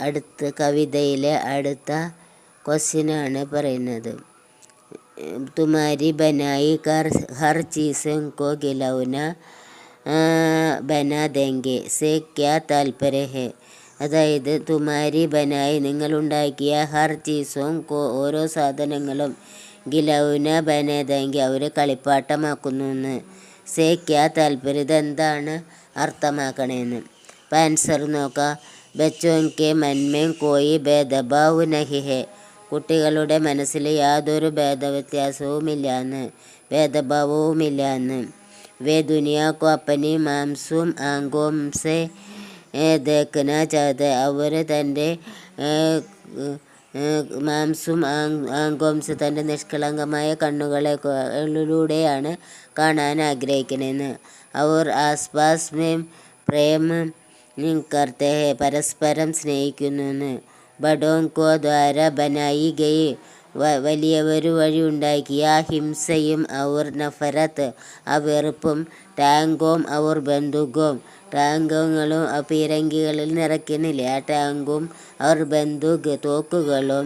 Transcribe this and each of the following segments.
അടുത്ത കവിതയിലെ അടുത്ത ക്വസ്റ്റ്യനാണ് പറയുന്നത്. തുമാരി ബനായി ഹർ ചീസ് കോ ഗിലൗന ബനാ ദേംഗെ സേ ക്യാ താൽപര്യ ഹെ. അതായത് തുമാരി ബനായി നിങ്ങളുണ്ടാക്കിയ ഹർ ചീസും ഓരോ സാധനങ്ങളും ഗിലൗന ബനാ ദേംഗെ അവർ കളിപ്പാട്ടമാക്കുന്നു. സേ ക്യാ താൽപര്യ ഇതെന്താണ് അർത്ഥമാക്കണേന്ന്. അപ്പം ആൻസർ നോക്കാം. ബച്ചോൻ കെ മൻമേ കോയി ഭേദഭാവ് നഹി ഹെ. കുട്ടികളുടെ മനസ്സിൽ യാതൊരു ഭേദഭാവവുമില്ലാന്ന്. വേ ദുനിയാ കോ അപ്പനി മാംസൂം ആങ്കോം സെ ദേഖന ചാഹത്തെ. അവർ തൻ്റെ മാംസൂം ആങ്കോംസ് തൻ്റെ നിഷ്കളങ്കമായ കണ്ണുകളിലൂടെയാണ് കാണാൻ ആഗ്രഹിക്കണേന്ന്. അവർ ആസ്പാസ് മേ പ്രേം കർത്തെ ഹെ. പരസ്പരം സ്നേഹിക്കുന്നു. ബഡോം കോ ദ്വാര ബനായി ഗയി. വലിയവർ വഴി ഉണ്ടാക്കിയ ഹിംസയും അവർ നഫരത്ത് വെറുപ്പും. ടാങ്കോം അവർ ബന്ദുഗോം. ടാങ്കുകളും പീരങ്കികളിൽ നിറയ്ക്കുന്നില്ലേ ആ ടാങ്കും അവർ ബന്ദുഗ് തോക്കുകളും.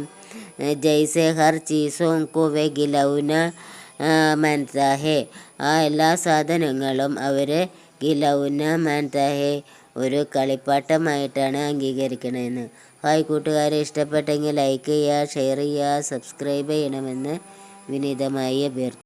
ജയ്സെ ഹർ ചീസോം കോ വെ ഗിലൗന മാൻതാ ഹെ. ആ എല്ലാ സാധനങ്ങളും അവർ ഗിലൗന മാൻതാ ഹെ ഒരു കളിപ്പാട്ടമായിട്ടാണ് അംഗീകരിക്കണതെന്ന്. ഹായ് കൂട്ടുകാരെ, ഇഷ്ടപ്പെട്ടെങ്കിൽ ലൈക്ക് ചെയ്യുക, ഷെയർ ചെയ്യുക, സബ്സ്ക്രൈബ് ചെയ്യണമെന്ന് വിനീതമായി അഭ്യർത്ഥിക്കുന്നു.